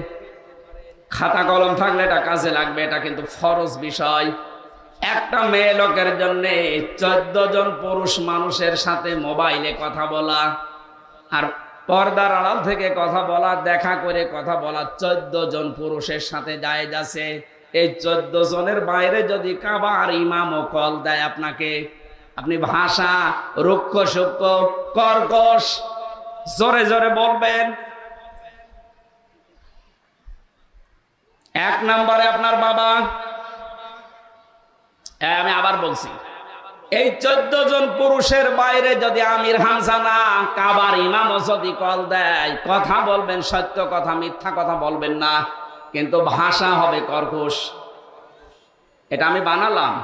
খাতা কলম থাকলে এটা কাজে লাগবে, এটা কিন্তু ফরজ বিষয়। একটা মেয়ে লোকের জন্য 14 জন পুরুষ মানুষের সাথে মোবাইলে কথা বলা আর পর্দার আড়াল থেকে কথা বলা, দেখা করে কথা বলা 14 জন পুরুষের সাথে জায়েজ আছে। এই 14 জনের বাইরে যদি কাবার ইমামও কল দেয় আপনাকে, আপনি ভাষা রুক্ষ সূক্ষ্ম কর্কশ জোরে জোরে বলবেন। এক নম্বরে আপনার বাবা, আমি আবার বলছি, এই 14 জন পুরুষের বাইরে যদি আমির হামজা না কাবার ইমামও যদি কল দেয়, কথা বলবেন সত্য কথা, মিথ্যা কথা বলবেন না, কিন্তু ভাষা হবে কর্কশ। এটা আমি বানালাম।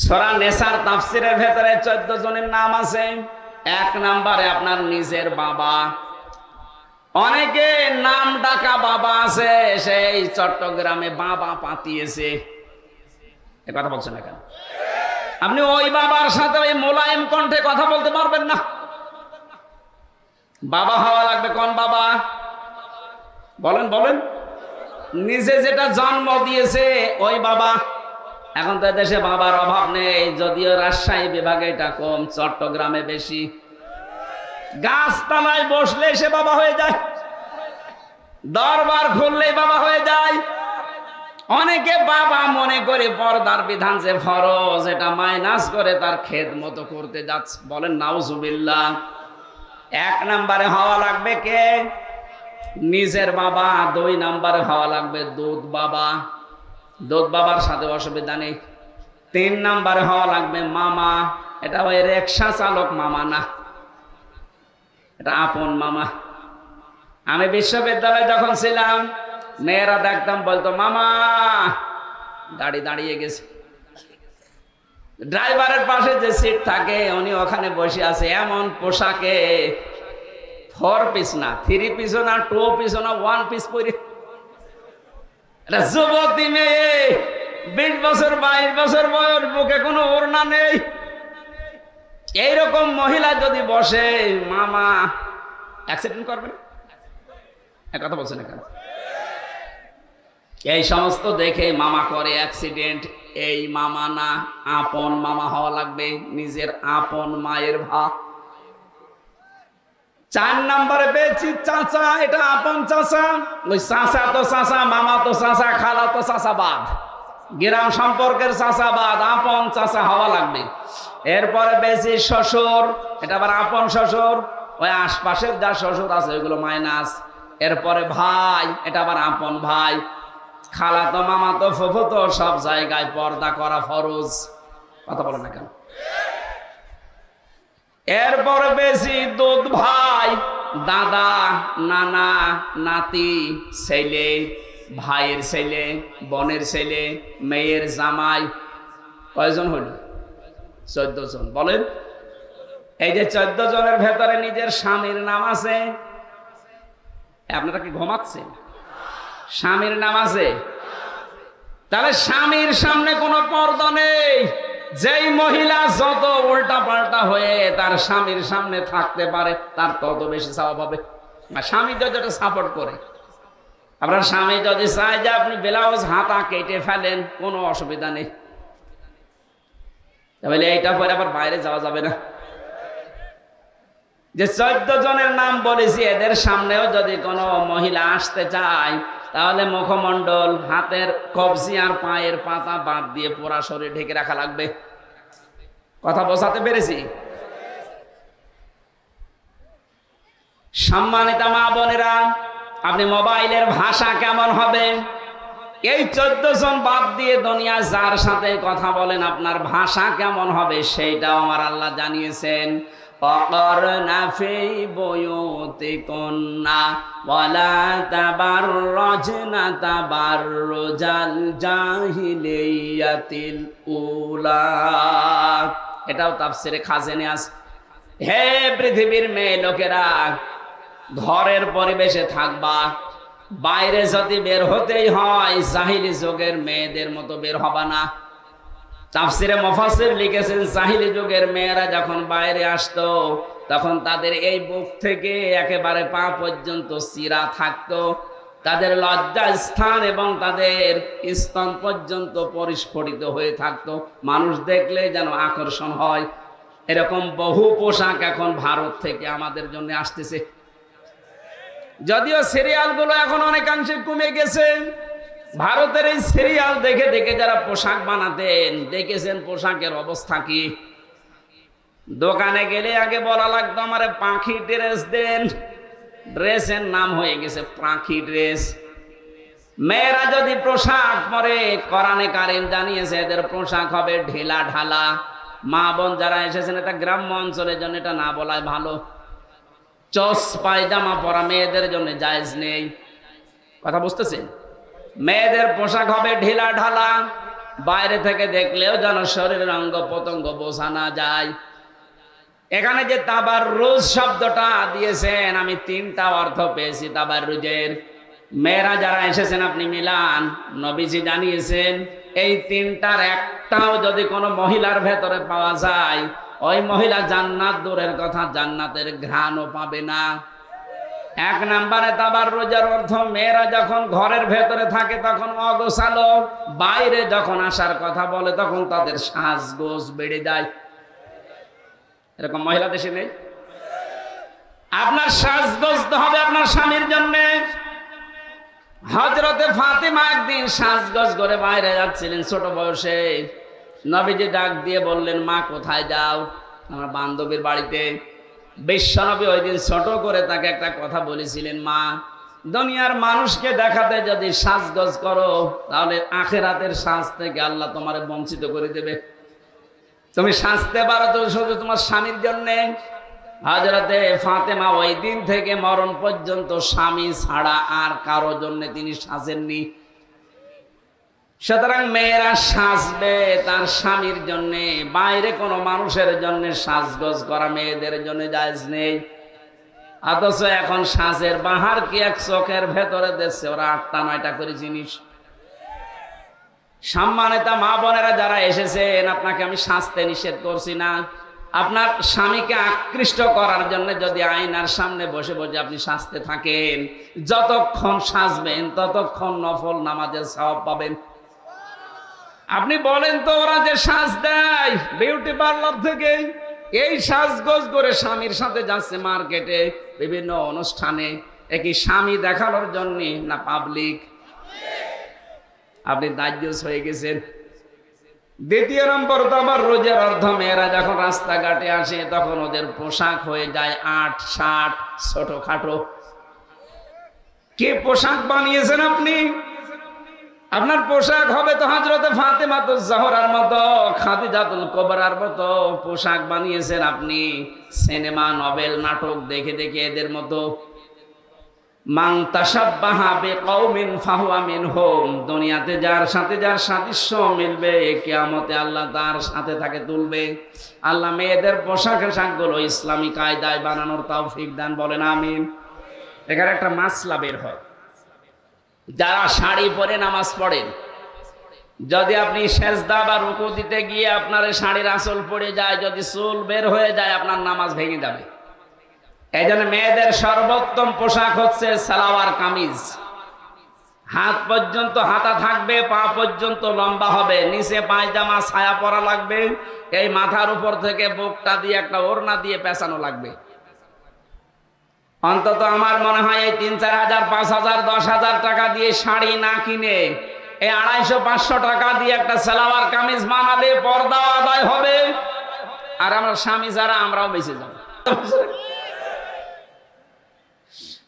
সূরা নেসার তাফসিরের ভেতরে 14 জনের নাম আছে। এক নম্বরে আপনার নিজের বাবা। অনেকে নাম ডাকা বাবা আছে, সেই চট্টগ্রামে বাবা পাতিয়েছে, এ কথা বলছেন না কেন? আপনি ওই বাবার সাথে ওই মোলায়েম কণ্ঠে কথা বলতে পারবেন না। বাবা হওয়া লাগবে কোন বাবা? বলেন বলেন। নিজে যেটা জন্ম দিয়েছে ওই বাবা। এখন তো দেশে বাবার অভাব নেই, যদিও রাজশাহী বিভাগে এটা কম, চট্টগ্রামে বেশি। গাছতলায় বসলে সে বাবা হয়ে যায়, দরবার খুললেই বাবা হয়ে যায়। অনেকে বাবা মনে করে পর্দার বিধান যে ফরজ, এটা মাইনাস করে তার খেদমত করতে যাচ্ছে। বলেন নাউজুবিল্লাহ। এক নম্বরে হওয়া লাগবে কে? নিজের বাবা। 2 নম্বরে হওয়া লাগবে দুধ বাবা। দুধ বাবার সাথে অসুবিধা নেই। 3 নম্বরে হওয়া লাগবে মামা। এটা ওই রিকশা চালক মামা না, এটা আপন মামা। আমি বিশ্ববিদ্যালয়ে যখন ছিলাম, মেয়েরা দেখতাম বলতো মামা, গাড়ি দাঁড়িয়ে গেছে, ড্রাইভারের পাশে যে সিট থাকে উনি ওখানে বসে আছে, এমন পোশাকে 4 পিস না, 3 পিসও না, 2 পিসও না, 1 পিস পরে। এটা যুবতী মেয়ে, 20 বছর 22 বছর বয়স, বুকে কোনো ওড়না নেই। এইরকম মহিলা যদি বসে, মামা অ্যাক্সিডেন্ট করবে না? কথা বলছেন কেন? এই সমস্ত দেখে মামা করে অ্যাক্সিডেন্ট। এই মামা না, আপন মামা হওয়া লাগবে, নিজের আপন মায়ের ভাব। 4 নম্বরে পেয়েছি চাচা। এটা আপন চাচা। ওই চাচা তো চাচা, মামা তো চাচা, খালা তো চাচাবাদ, গ্রাম সম্পর্কের চাচাবাদ, আপন চাচা হওয়া লাগবে। এরপরে পেয়েছি শ্বশুর। এটা আবার আপন শ্বশুর, ওই আশপাশের যা শ্বশুর আছে ওইগুলো মাইনাস। এরপরে ভাই, এটা আবার আপন ভাই। খালা তো মামা তো ফুফু তো সব জায়গায় পর্দা করা ফরজ। কথা বলেন না কেন? এরপরে বেশি দুধ ভাই, দাদা, নানা, নাতি, ছেলে, ভাইয়ের ছেলে, বোনের ছেলে, মেয়ের জামাই। কয়জন হইল? 14 জন। বলেন, এই যে 14 জনের ভেতরে নিজের স্বামীর নাম আছে। আপনারা কি ঘুমাচ্ছেন? স্বামীর নাম আছে। তাহলে স্বামীর সামনে কোনো পর্দা নেই। যেই মহিলা যত উল্টা পাল্টা হয়ে তার স্বামীর সামনে থাকতে পারে, তার তত বেশি সওয়াব হবে। আর স্বামী যদি এটা সাপোর্ট করে, আপনার স্বামী যদি চায় যে আপনি ব্লাউজ হাতা কেটে ফেলেন, কোনো অসুবিধা নেই। তাহলে এইটা পরে আবার বাইরে যাওয়া যাবে না। যে 14 জনের নাম বলেছি, এদের সামনেও যদি কোনো মহিলা আসতে চায়, তাহলে মুখমণ্ডল, হাতের কবজি আর পায়ের পাতা বাদ দিয়ে পুরা শরীর ঢেকে রাখা লাগবে। কথা বোঝাতে পেরেছি? সম্মানিতা মা বোনেরা, আপনি মোবাইলের ভাষা কেমন হবে? এই 14 জন বাদ দিয়ে দুনিয়া যার সাথে কথা বলেন, আপনার ভাষা কেমন হবে সেইটাও আমার আল্লাহ জানিয়েছেন। وقرنا في بيوتكن ولا تبرجن تبرج الجاهلية الأولى। এটাও তাফসিরে খাজেনে আছে। হে পৃথিবীর মেয়ে লোকেরা, ঘরের পরিবেশে থাকবা, বাইরে যদি বের হতেই হয় জাহিলি যুগের মেয়েদের মতো বের হবা না। তাফসিরে মুফাসসির লিখেছেন, জাহিলি যুগের মেয়েরা যখন বাইরে আসতো, তখন তাদের এই বুক থেকে একেবারে পা পর্যন্ত চিরা থাকতো। তাদের লজ্জা স্থান এবং তাদের স্তন পর্যন্ত পরিস্ফুটিত হয়ে থাকতো, মানুষ দেখলে যেন আকর্ষণ হয়। এরকম বহু পোশাক এখন ভারত থেকে আমাদের জন্য আসতেছে। যদিও সিরিয়ালগুলো এখন অনেকাংশে কমে গেছে, ভারতের এই সিরিয়াল দেখে দেখে যারা পোশাক বানাতেন দেখেছেন পোশাকের অবস্থা কি। দোকানে গেলে আগে বলা লাগতো আমারে পাখি ড্রেস দেন, ড্রেসের নাম হয়ে গেছে পাখি ড্রেস। মেয়েরা যদি পোশাক পরে, কোরআনে কারীম জানিয়েছে এদের পোশাক হবে ঢিলা ঢালা। মা বোন যারা এসেছেন, এটা গ্রাম্য অঞ্চলের জন্য এটা না বলাই ভালো। চস পায়জামা পরা মেয়েদের জন্য জায়েজ নেই। কথা বুঝতেছেন? মেয়েদের পোশাক হবে ঢিলা ঢালা, বাইরে থেকে দেখলেও যেন শরীরের অঙ্গ প্রত্যঙ্গ বোঝা না যায়। এখানে যে তাবাররুজ শব্দটা দিয়েছেন, আমি তিনটা অর্থ পেয়েছি তাবাররুজের। মেয়েরা যারা এসেছেন আপনি মিলান, নবীজি জানিয়েছেন এই তিনটার একটাও যদি কোনো মহিলার ভেতরে পাওয়া যায়, ওই মহিলা জান্নাত দূরের কথা জান্নাতের ঘ্রাণও পাবে না। এক নম্বরে তাবাররুজের অর্থ, মেয়েরা যখন ঘরের ভেতরে থাকে তখন অগোছালো, বাইরে যখন আসার কথা বলে তখন তাদের সাজগোজ বেড়ে যায়। এরকম মহিলা দেশে নেই? আপনার সাজগোজ হবে আপনার স্বামীর জন্যে। হযরতে ফাতেমা একদিন সাজগোজ করে বাইরে যাচ্ছিলেন ছোট বয়সে। নবীজি ডাক দিয়ে বললেন, মা কোথায় যাও? আমার বান্ধবীর বাড়িতে। বিশ্বনবী ওই দিন ছোট করে তাকে একটা কথা বলেছিলেন, মা দুনিয়ার মানুষকে দেখাতে যদি সাজগোজ করো তাহলে আখিরাতের সাজ থেকে আল্লাহ তোমারে বঞ্চিত করে দেবে। তুমি সাজতে পারো তো শুধু তোমার স্বামীর জন্যে। হযরতে ফাতেমা ওই দিন থেকে মরণ পর্যন্ত স্বামী ছাড়া আর কারো জন্য তিনি সাজেননি। সুতরাং মেয়েরা সাজবে তার স্বামীর জন্যে, বাইরে কোনো মানুষের জন্য সাজগোজ করা মেয়েদের জন্য জায়েজ নেই। অথচ এখন সাজের বাহার কি এক চোখের ভেতরে দেখছে ওরা 8টা 9টা করে জিনিস। সম্মানিতা মা বোনেরা যারা এসেছেন, আপনাকে আমি সাজতে নিষেধ করছি না। আপনার স্বামীকে আকৃষ্ট করার জন্য যদি আয়নার সামনে বসে বসে আপনি সাজতে থাকেন, যতক্ষণ সাজবেন ততক্ষণ নফল নামাজের সওয়াব পাবেন। আপনি বলেন তো, ওরা যে সাজ দেয় বিউটি পার্লার থেকে, এই সাজগোজ করে স্বামীর সাথে যাচ্ছে মার্কেটে বিভিন্ন অনুষ্ঠানে, একই স্বামী দেখানোর জন্য না পাবলিক? আপনি দায়ুস হয়ে গেছেন। দ্বিতীয় নম্বর তাবাররুজের অর্থ, মেয়েরা যখন রাস্তাঘাটে আসে তখন ওদের পোশাক হয়ে যায় 8-60 ছোটখাটো। কে পোশাক বানিয়েছেন আপনি? আপনার পোশাক হবে তো হযরতে ফাতেমাতুজ জাহরার মতো, খাদিজাতুল কুবরার মতো পোশাক বানিয়েছেন আপনি সিনেমা, নভেল, নাটক দেখে দেখে এদের মতো। মান তাশাব্বাহা বিকওমিন ফাহুয়া মিনহুম, দুনিয়াতে যার সাথে যার সাদৃশ্য মিলবে কিয়ামতে আল্লাহ তার সাথে তাকে তুলবে। আল্লাহ মেয়েদের পোশাক আশাকগুলো ইসলামী কায়দায় বানানোর তৌফিক দান, বলেন আমিন। এখানে একটা মাসলা বের হয়, যারা শাড়ি পরে নামাজ পড়েন, যদি আপনি সেজদা বা রুকু দিতে গিয়ে আপনার শাড়ির আঁচল পড়ে যায়, যদি চুল বের হয়ে যায়, আপনার নামাজ ভেঙে যাবে। এই জন্য মেয়েদের সর্বোত্তম পোশাক হচ্ছে সালোয়ার কামিজ। হাত পর্যন্ত হাতা থাকবে, পা পর্যন্ত লম্বা হবে, নিচে পায়জামা ছায়া পরা লাগবে, এই মাথার উপর থেকে বুকটা দিয়ে একটা ওড়না দিয়ে পেঁচানো লাগবে। অন্তত আমার মনে হয় এই 3-4 হাজার, 5 হাজার, 10 হাজার টাকা দিয়ে শাড়ি না কিনে এই 250-500 টাকা দিয়ে একটা সালোয়ার কামিজ বানালে পর্দা আদায় হবে। আর আমরা স্বামী যারা, আমরাও বেঁচে যাব।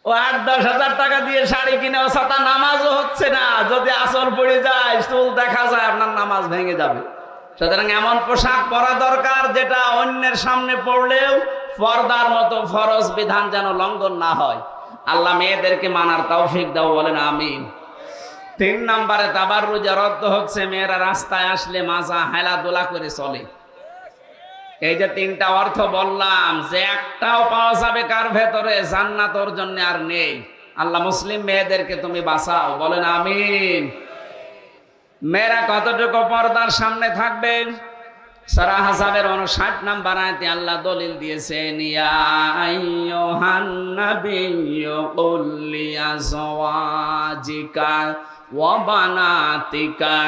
ও 8-10 হাজার টাকা দিয়ে শাড়ি কিনে ও সাথে নামাজও হচ্ছে না, যদি আঁচল পড়ে যায়, চুল দেখা যায়, আপনার নামাজ ভেঙে যাবে। সুতরাং এমন পোশাক পরা দরকার যেটা অন্যের সামনে পড়লেও পর্দার মতো ফরজ বিধান যেন লঙ্ঘন না হয়। আল্লাহ মেয়েদেরকে মানার তৌফিক দাও, বলেন আমিন। 3 নম্বরে তাবাররুজের অর্থ হচ্ছে মেয়েরা রাস্তায় আসলে মাজা হেলাদোলা করে চলে। এই যে 3টা অর্থ বললাম, যে একটাও পাওয়া যাবে কার ভেতরে, জান্নাত ওর জন্য আর নেই। আল্লাহ মুসলিম মেয়েদেরকে তুমি বাঁচাও, বলেন আমিন। মেয়েরা কতটুকু পর্দার সামনে থাকবেন? সূরা হাসাবের 59 নাম্বার আয়াতে আল্লাহ দলিল দিয়েছেন, ইয়া আইয়ুহান নাবিয়্যু কুল লিআজওয়াজিকা ওয়া বানাতিকা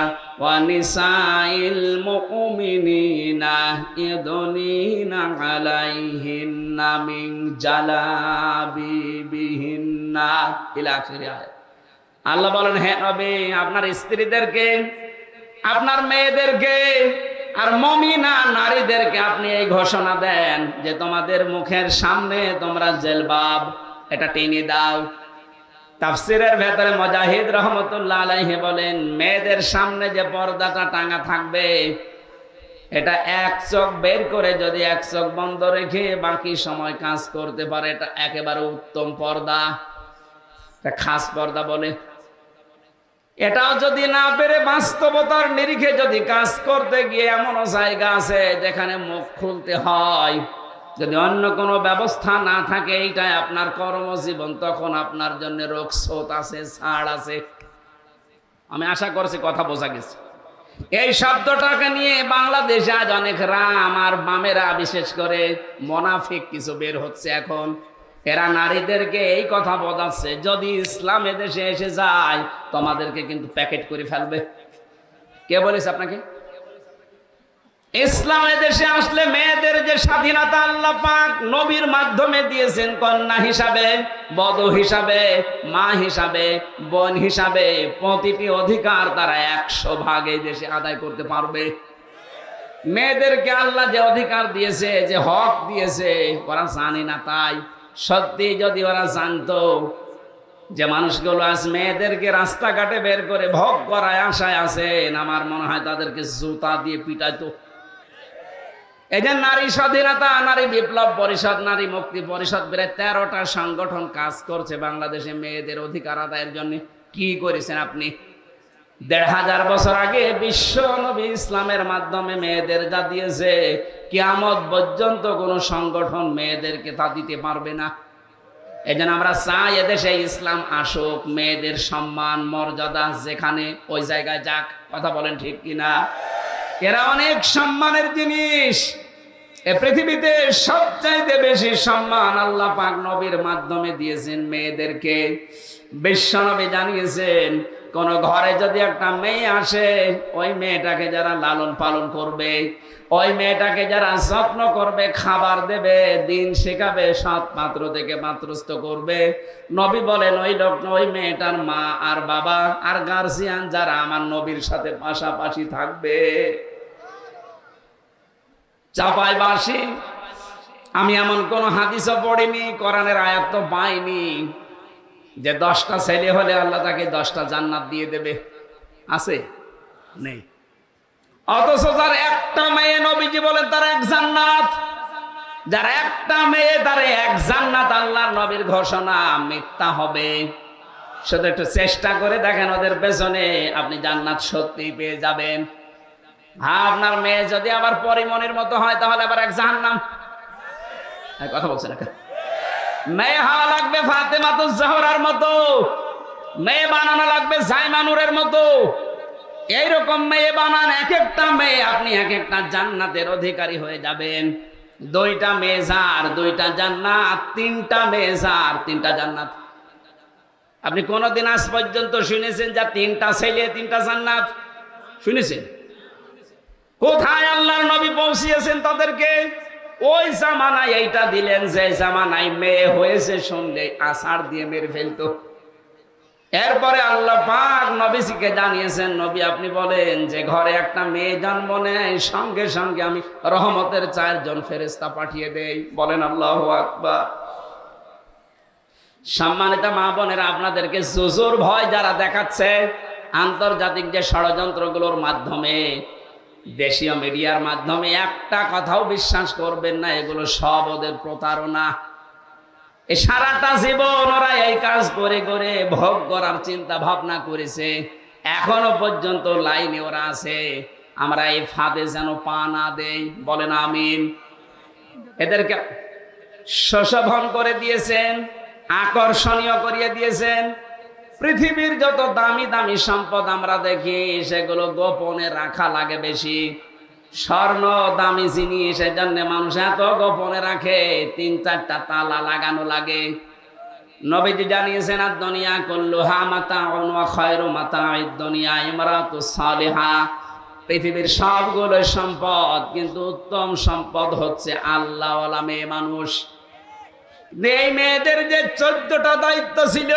ওয়া নিসাইল মুমিনিনা ইয়াদুনিনা আলাইহিন্না মিন জালাবিবিহিন্না ইলা আখির আয়াত। আল্লাহ বলেন, হে নবী, আপনার স্ত্রীদেরকে, আপনার মেয়েদেরকে আর মুমিনা নারীদেরকে আপনি এই ঘোষণা দেন যে তোমাদের মুখের সামনে তোমরা জেলবাব এটা টেনে দাও। তাফসিরের ভেতরে মুজাহিদ রহমতুল্লাহ আলাইহি বলেন, মেয়েদের সামনে যে পর্দাটা টাঙা থাকবে এটা এক চোখ বের করে যদি এক চোখ বন্ধ রেখে বাকি সময় কাজ করতে পারে, এটা একেবারে উত্তম পর্দা, এটা খাস পর্দা বলে। এটাও যদি না পেরে বাস্তবতার নিরিখে যদি কাজ করতে গিয়ে এমনও জায়গা আছে যেখানে মুখ খুলতে হয়, যদি অন্য কোনো ব্যবস্থা না থাকে, এইটাই আপনার কর্মজীবন, তখন আপনার জন্য রোগশোক আছে, ছাড় আছে। আমি আশা করছি কথা বোঝা গেছে। এই শব্দটাকে নিয়ে বাংলাদেশে আজ অনেক রাম আর বামেরা, বিশেষ করে মোনাফিক কিছু বের হচ্ছে এখন। এরা নারীদেরকে এই কথা বোঝাচ্ছে, যদি ইসলাম এদেশে এসে যায় তোমাদেরকে কিন্তু প্যাকেট করে ফেলবে। কে বলেছে আপনাকে? ইসলাম এদেশে আসলে মেয়েদের যে স্বাধীনতা আল্লাহ পাক নবীর মাধ্যমে দিয়েছেন, কন্যা হিসাবে, বধূ হিসাবে, মা হিসাবে, বোন হিসাবে, প্রতিটি অধিকার তারা 100% এই দেশে আদায় করতে পারবে। মেয়েদেরকে আল্লাহ যে অধিকার দিয়েছে, যে হক দিয়েছে, ওরা জানে না। তাই সত্যি যদি ওরা জানতো যে মানুষগুলো আজ মেয়েদেরকে রাস্তাঘাটে বের করে ভোগ করায় আশায় আছেন, আমার মনে হয় তাদেরকে জুতা দিয়ে পিটাইতো। এই যে নারী স্বাধীনতা, নারী বিপ্লব পরিষদ, নারী মুক্তি পরিষদ, প্রায় 13টা সংগঠন কাজ করছে বাংলাদেশে মেয়েদের অধিকার আদায়ের জন্য। কি করেছেন আপনি? 1500 বছর আগে বিশ্ব নবী ইসলামের মাধ্যমে মেয়েদের যা দিয়েছে, কিয়ামত পর্যন্ত কোনো সংগঠন মেয়েদেরকে তা দিতে পারবে না। এই জন্য আমরা চাই এদেশে ইসলাম আসুক, মেয়েদের সম্মান মর্যাদা যেখানে ওই জায়গায় যাক। কথা বলেন ঠিক কিনা? এরা অনেক সম্মানের জিনিস। এ পৃথিবীতে সবচাইতে বেশি সম্মান আল্লাহ পাক নবীর মাধ্যমে দিয়েছেন মেয়েদেরকে। বিশ্ব নবী জানিয়েছেন, কোন ঘরে যদি একটা মেয়ে আসে, ওই মেয়েটাকে যারা লালন পালন করবে, ওই মেয়েটাকে যারা যত্ন করবে, খাবার দেবে, দিন শেখাবে, সৎ পাত্র থেকে পাত্রস্থ করবে, নবী বলেন ওই লোক, ওই মেয়েটার মা আর বাবা আর গার্জিয়ান যারা আমার নবীর সাথে পাশাপাশি থাকবে। চাপাই বাসি আমি এমন কোন হাদিসও পড়িনি, কোরআনের আয়াত তো পাইনি যে 10টা ছেলে হলে আল্লাহ তাকে 10টা জান্নাত দিয়ে দেবে। আছে? নেই। অথচ যার একটা মেয়ে, নবীজি বলেন তার 1 জান্নাত। যার একটা মেয়ে তার 1 জান্নাত, আল্লাহর নবীর ঘোষণা মিথ্যা হবে? শুধু একটু চেষ্টা করে দেখেন, ওদের পেছনে আপনি জান্নাত সত্যিই পেয়ে যাবেন। হ্যাঁ, আপনার মেয়ে যদি আবার পরিমনির মতো হয় তাহলে আবার 1 জাহান্নাম। কথা বলছে না? মেয়ে হওয়া লাগবে ফাতেমাতুজ জাহরার মতো, মেয়ে বানানো লাগবে জাইমানুরের মতো। এইরকম মেয়ে বানান, এক একটা মেয়ে আপনি এক একটা জান্নাতের অধিকারী হয়ে যাবেন। 2টা মেয়ে যার 2টা জান্নাত, 3টা মেয়ে যার 3টা জান্নাত। আপনি কোনদিন আজ পর্যন্ত শুনেছেন যে 3টা ছেলে 3টা জান্নাত? শুনেছেন? কোথায় আল্লাহর নবী পৌঁছিয়েছেন তাদেরকে? ওই জামানায় এইটা দিলেন যে জামানায় মেয়ে হয়েছে শুনলে আছাড় দিয়ে মেরে ফেলতো। এরপরে আল্লাহ পাক নবীজিকে জানিয়েছেন, নবী আপনি বলেন যে ঘরে একটা মেয়ে জন্ম নেয়, সঙ্গে সঙ্গে আমি রহমতের 4 জন ফেরেশতা পাঠিয়ে দেই। বলেন আল্লাহু আকবার। সম্মানিত মা বোনেরা, আপনাদেরকে জুজুর ভয় যারা দেখাচ্ছে আন্তর্জাতিক যে ষড়যন্ত্রগুলোর মাধ্যমে, দেশীয় মিডিয়ার মাধ্যমে, একটা কথাও বিশ্বাস করবেন না, এগুলো সব ওদের প্রতারণা। এই সারাটা জীবন ওরা এই কাজ করে করে ভোগ করার চিন্তা ভাবনা করেছে, এখনো পর্যন্ত লাইনে ওরা আছে। আমরা এই ফাঁদে যেন পা না দেই। বলেন আমিন। এদেরকে শোষণ করে দিয়েছেন, আকর্ষণীয় করিয়ে দিয়েছেন। পৃথিবীর যত দামি দামি সম্পদ আমরা দেখি, সেগুলো গোপনে রাখা লাগে বেশি। স্বর্ণ দামি জিনিস, এই জন্য মানুষ এত গোপনে রাখে, 3-4টা তালা লাগানো লাগে। নবীজি জানিয়েছেন, আর দুনিয়া কুল্লুহা মাতাউন ওয়া খায়রু মাতাউদ দুনিয়া ইমরাতুস সালিহা। পৃথিবীর সবগুলো সম্পদ, কিন্তু উত্তম সম্পদ হচ্ছে আল্লাহওয়ালা মেয়ে মানুষ। এই মেয়েদের যে 14টা দায়িত্ব ছিল,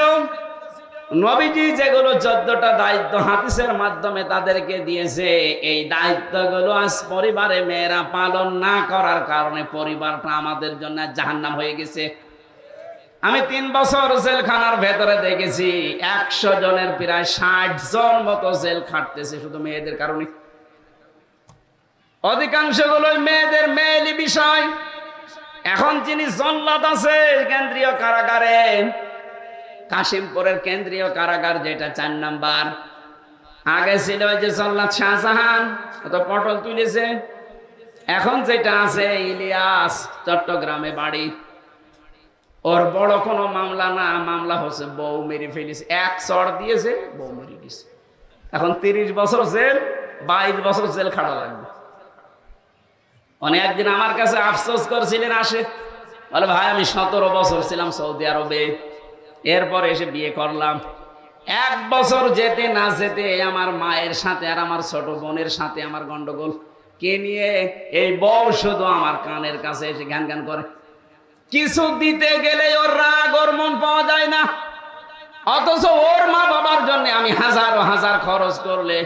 নবীজি যেগুলো 14টা দায়িত্ব হাদিসের মাধ্যমে তাদেরকে দিয়েছে, এই দায়িত্বগুলো আজ পরিবারে মেয়েরা পালন না করার কারণে পরিবারটা আমাদের জন্য জাহান্নাম হয়ে গেছে। আমি 3 বছর জেলখানার ভেতরে দেখেছি 100 জনের প্রায় 60 জন মতো জেল খাটতেছে শুধু মেয়েদের কারণে। অধিকাংশগুলোই মেয়েদের মেয়েলি বিষয়। এখন যিনি জল্লাদ আছে কেন্দ্রীয় কারাগারে, কাশিমপুরের কেন্দ্রীয় কারাগার যেটা 4 নাম্বার, আগে ছিল ওই যে জল্লাদ শাহজাহান, তো পটল তুলেছে। এখন যেটা আছে ইলিয়াস, চট্টগ্রামে বাড়ি। ওর বড় কোনো মামলা না, মামলা হচ্ছে বউ মেরে ফেলেছে, 1 চড় দিয়েছে, বউ মেরে দিয়েছে। এখন 30 বছর জেল, 22 বছর জেল খাটা লাগবে। উনি একদিন আমার কাছে আফসোস করছিলেন, আসে বলে, ভাই আমি 17 বছর ছিলাম সৌদি আরবে, এরপরে এসে বিয়ে করলাম। 1 বছর যেতে না যেতে আমার মায়ের সাথে আর আমার ছোট বোনের সাথে আমার গন্ডগোল। কে নিয়ে? এই বউ শুধু আমার কানের কাছে এসে গান গান করে। কিছু দিতে গেলে ওর রাগ, ওর মন পাওয়া যায় না। অথচ ওর মা বাবার জন্য আমি হাজার খরচ করলে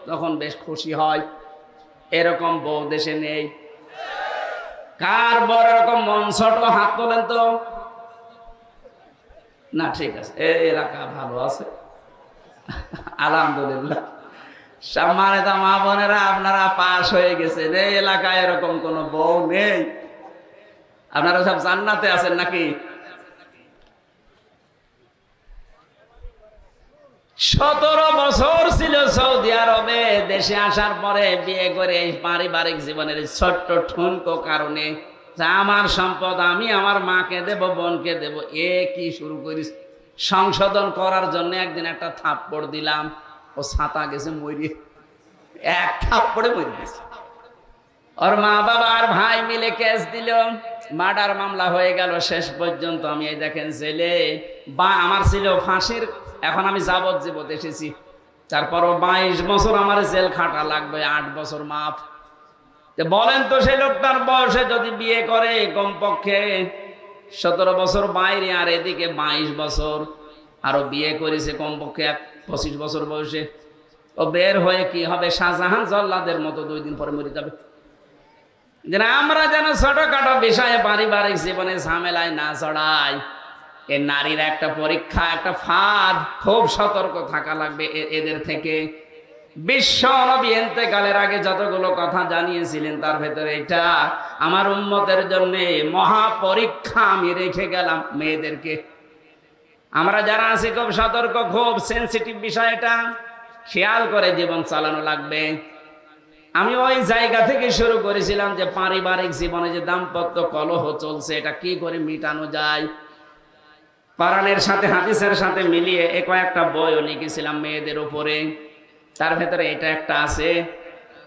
তখন বেশ খুশি হয়। এরকম বউ দেশে নেই। কার বড় এরকম মন ছোট, হাত তোলেন তো। না ঠিক আছে, এই এলাকা ভালো আছে, আলহামদুলিল্লাহ। সম্মানিত মা বোনেরা, আপনারা পাশ হয়ে গেছেন। এই এলাকায় এরকম কোন বউ নেই। আপনারা সব জান্নাতে আছেন নাকি? 17 বছর ছিল সৌদি আরবে। দেশে আসার পরে বিয়ে করে পারিবারিক জীবনের ছোট্ট ঠুনকো কারণে, আমার সম্পদ আমি আমার মাকে দেব, বোনকে দেব, এ কি শুরু করিস। সংশোধন করার জন্য একদিন একটা থাপ্পড় দিলাম, ও ছাতা গেছে মরিয়ে, 1 থাপ্পড়ে মরে গেছে। ওর মা বাবা আর ভাই মিলে কেস দিল, মার্ডার মামলা হয়ে গেল। শেষ পর্যন্ত আমি এই দেখেন জেলে, বা আমার ছিল ফাঁসির, এখন আমি যাবজ্জীবন এসেছি। তারপরও 22 বছর আমার জেল খাটা লাগবে, 8 বছর মাফ। বলেন তো, সেই লোকটার বয়সে যদি বিয়ে করে কমপক্ষে 17 বছর বাইরে, আর এদিকে 22 বছর, আরো বিয়ে করেছে কমপক্ষে 25 বছর বয়সে, ও বের হয়ে কি হবে? শাহজাহান জল্লাদের মতো 2 দিন পরে মরে যাবে। যেন আমরা যেন ছোটখাটো বিষয়ে পারিবারিক জীবনে ঝামেলায় না জড়াই। এ নারীর একটা পরীক্ষা, একটা ফাঁদ, খুব সতর্ক থাকা লাগবে এদের থেকে। বিশ্ব নবী ইন্তেকালের আগে যতগুলো কথা জানিয়েছিলেন, তার ভেতরে এটা আমার উম্মতের জন্য মহা পরীক্ষা আমি রেখে গেলাম মেয়েদেরকে। আমরা যারা আছি খুব সতর্ক, খুব সেনসিটিভ বিষয়টা খেয়াল করে জীবন চালানো লাগবে। আমি ওই জায়গা থেকে শুরু করেছিলাম যে পারিবারিক জীবনে যে দাম্পত্য কলহ চলছে, এটা কি করে মিটানো যায়। কোরআনের সাথে হাদিসের সাথে মিলিয়ে কয়েকটা বইও লিখেছিলাম মেয়েদের উপরে। তার ভেতরে এটা একটা আছে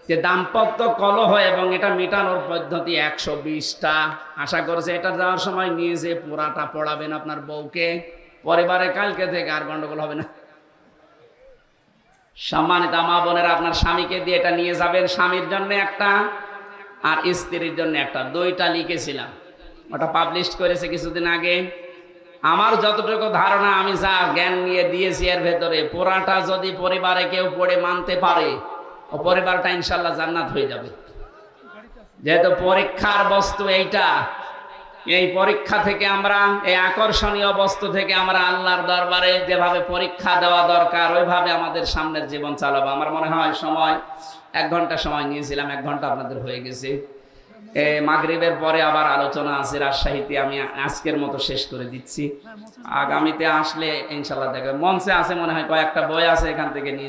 যে দাম্পত্য কলহ এবং এটা মেটানোর পদ্ধতি 120টা। আশা করছে এটা যাওয়ার সময় নিয়ে যে পুরাটা পড়াবেন আপনার বউকে, পরিবারে কালকে থেকে আর গন্ডগোল হবে না। সম্মানিত মা বোনেরা, আপনার স্বামীকে দিয়ে এটা নিয়ে যাবেন। স্বামীর জন্য একটা আর স্ত্রীর জন্য একটা, 2টা লিখেছিলাম। ওটা পাবলিশ করেছে কিছুদিন আগে। আমার যতটুকু ধারণা, আমি যা জ্ঞান নিয়ে দিয়েছি এর ভেতরে, পুরাটা যদি পরিবারে কেউ পড়ে মানতে পারে, ও পরিবারটা ইনশাল্লাহ জান্নাত হয়ে যাবে। যেহেতু পরীক্ষার বস্তু এইটা, এই পরীক্ষা থেকে আমরা, এই আকর্ষণীয় বস্তু থেকে আমরা আল্লাহর দরবারে যেভাবে পরীক্ষা দেওয়া দরকার, ওইভাবে আমাদের সামনের জীবন চালাবো। আমার মনে হয় সময় 1 ঘন্টা সময় নিয়েছিলাম, 1 ঘন্টা আপনাদের হয়ে গেছে। মাগরিবের পরে আবার আলোচনা আছে রাজশাহীতে, আমি আজকের মতো শেষ করে দিচ্ছি। আগামীতে আসলে ইনশাল্লাহ দেখবেন, মঞ্চে আছে মনে হয় কয়েকটা বই আছে, এখান থেকে নিয়ে